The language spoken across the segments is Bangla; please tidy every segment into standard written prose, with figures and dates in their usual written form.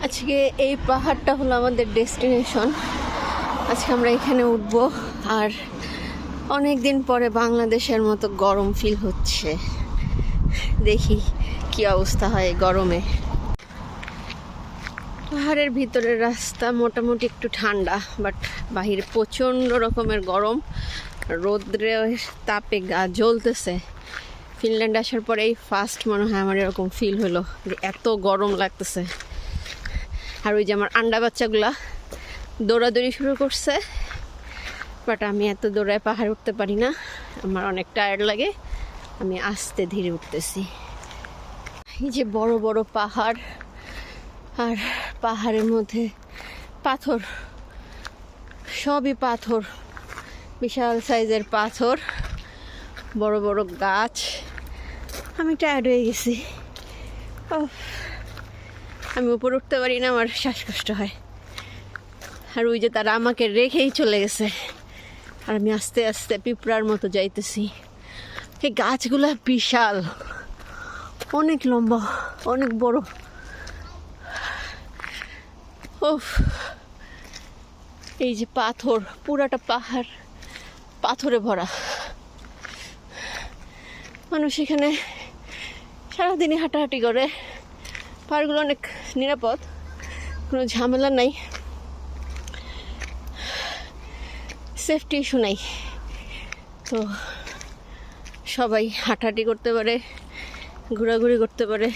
আজকে এই পাহাড়টা হলো আমাদের ডেস্টিনেশন। আজকে আমরা এখানে উঠব। আর অনেক দিন পরে বাংলাদেশের মতো গরম ফিল হচ্ছে। দেখি কি অবস্থা হয় গরমে। পাহাড়ের ভিতরের রাস্তা মোটামুটি একটু ঠান্ডা, বাট বাহিরে প্রচণ্ড রকমের গরম। রোদ্রের তাপে গা জ্বলতেছে। ফিনল্যান্ড আসার পরে এই ফার্স্ট মনে হয় আমার এরকম ফিল হলো যে এত গরম লাগতেছে। আর ওই যে আমার আন্ডা বাচ্চাগুলা দৌড়াদৌড়ি শুরু করছে, বাট আমি এত দৌড়ায় পাহাড় উঠতে পারি না, আমার অনেক টায়ার্ড লাগে। আমি আস্তে ধীরে উঠতেছি। এই যে বড় বড় পাহাড়, আর পাহাড়ের মধ্যে পাথর, সবই পাথর, বিশাল সাইজের পাথর, বড় বড় গাছ। আমি টায়ার্ড হয়ে গেছি। আমি উপরে উঠতে পারি না, আমার শ্বাসকষ্ট হয়। আর ওই যে তারা আমাকে রেখেই চলে গেছে, আর আমি আস্তে আস্তে পিঁপড়ার মতো যাইতেছি। এই গাছগুলা বিশাল, অনেক লম্বা, অনেক বড়। ওফ, এই যে পাথর, পুরাটা পাহাড় পাথরে ভরা। মানুষ এখানে সারাদিনই হাঁটাহাঁটি করে। পাহাড়গুলো অনেক নিরাপদ, কোনো ঝামেলা নাই, সেফটি ইস্যু নাই। তো সবাই হাঁটাহাঁটি করতে পারে, ঘোরাঘুরি করতে পারে,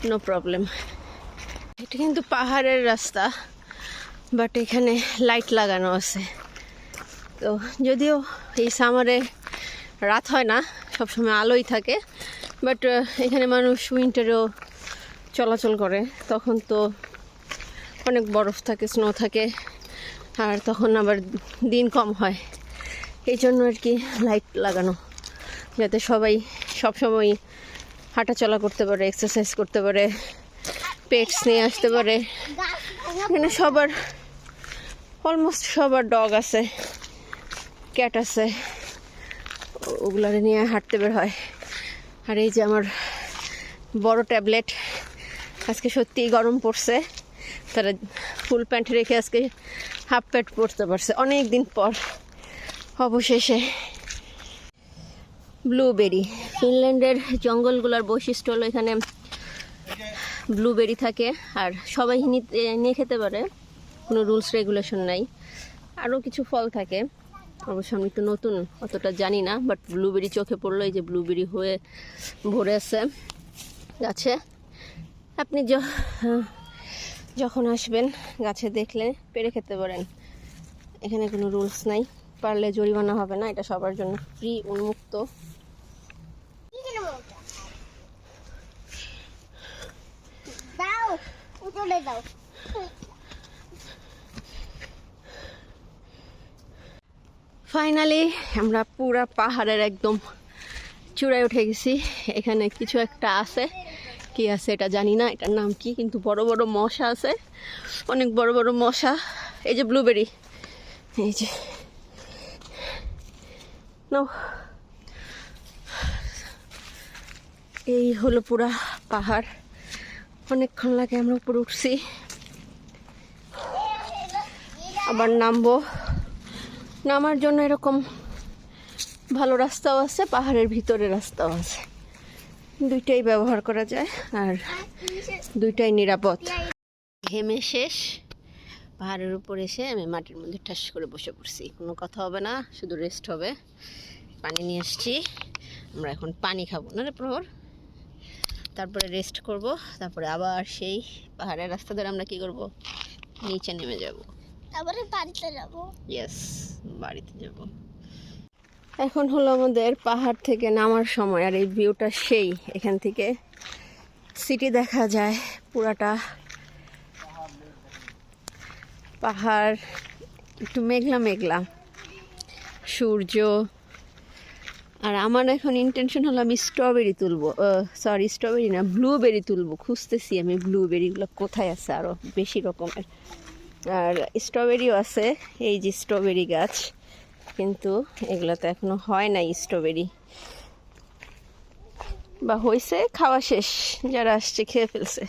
নো প্রবলেম। এটা কিন্তু পাহাড়ের রাস্তা, বাট এখানে লাইট লাগানো আছে। তো যদিও এই সামারে রাত হয় না, সবসময় আলোই থাকে, বাট এখানে মানুষ উইন্টারেও চলাচল করে। তখন তো অনেক বরফ থাকে, স্নো থাকে, আর তখন আবার দিন কম হয়। এই জন্য আর কি লাইট লাগানো, যাতে সবাই সবসময় হাঁটাচলা করতে পারে, এক্সারসাইজ করতে পারে, পেটস নিয়ে আসতে পারে। এখানে সবার, অলমোস্ট সবার ডগ আছে, ক্যাট আছে, ওগুলার নিয়ে হাঁটতে বের হয়। আর এই যে আমার বড় ট্যাবলেট, আজকে সত্যিই গরম পড়ছে, তারা ফুল প্যান্ট রেখে আজকে হাফ প্যান্ট পরতে পারছে অনেক দিন পর অবশেষে। ব্লুবেরি, ফিনল্যান্ডের জঙ্গলগুলোর বৈশিষ্ট্য হলো এখানে ব্লুবেরি থাকে, আর সবাই নিয়ে খেতে পারে, কোনো রুলস রেগুলেশন নাই। আরও কিছু ফল থাকে, অবশ্য আমি একটু নতুন, অতটা জানি না, বাট ব্লুবেরি চোখে পড়লো। এই যে ব্লুবেরি হয়ে ভরে আছে গাছে। আপনি যখন আসবেন গাছে দেখলে পেরে খেতে পারেন, এখানে কোনো রুলস নাই, পারলে জরিমানা হবে না, এটা সবার জন্য ফ্রি, উন্মুক্ত। ফাইনালি আমরা পুরা পাহাড়ের একদম চূড়ায় উঠে গেছি। এখানে কিছু একটা আছে, কি আছে এটা জানি না, এটার নাম কি, কিন্তু বড় বড় মশা আছে, অনেক বড় বড় মশা। এই যে ব্লুবেরি, এই যে নাও। এই হলো পুরা পাহাড়, অনেকক্ষণ লাগে আমরা উপরে উঠছি, আবার নামবো। নামার জন্য এরকম ভালো রাস্তাও আছে, পাহাড়ের ভিতরে রাস্তাও আছে, দুইটাই ব্যবহার করা যায়, আর দুইটাই নিরাপদ। ঘেমে শেষ, পাহাড়ের উপর এসে আমি মাটির মধ্যে ঠাস করে বসে পড়ছি। কোনো কথা হবে না, শুধু রেস্ট হবে। পানি নিয়ে আসছি, আমরা এখন পানি খাবো না রে প্রহর, তারপরে রেস্ট করব, তারপরে আবার সেই পাহাড়ের রাস্তা ধরে আমরা কি করব, নিচে নেমে যাব, তারপরে বাড়িতে যাব। ইয়েস, বাড়িতে যাব। এখন হলো আমাদের পাহাড় থেকে নামার সময়, আর এই ভিউটা সেই, এখান থেকে সিটি দেখা যায় পুরাটা। পাহাড় একটু মেঘলা মেঘলা, সূর্য। আর আমার এখন ইন্টেনশন হলো আমি স্ট্রবেরি তুলবো, সরি স্ট্রবেরি না, ব্লুবেরি তুলবো। খুঁজতেছি আমি ব্লুবেরিগুলো কোথায় আছে, আরও বেশি রকমের। আর স্ট্রবেরিও আছে, এই যে স্ট্রবেরি গাছ, কিন্তু এগুলো তো এখনো হয় নাই স্ট্রবেরি, বা হয়েছে খাওয়া শেষ, যারা আসছে খেয়ে ফেলছে।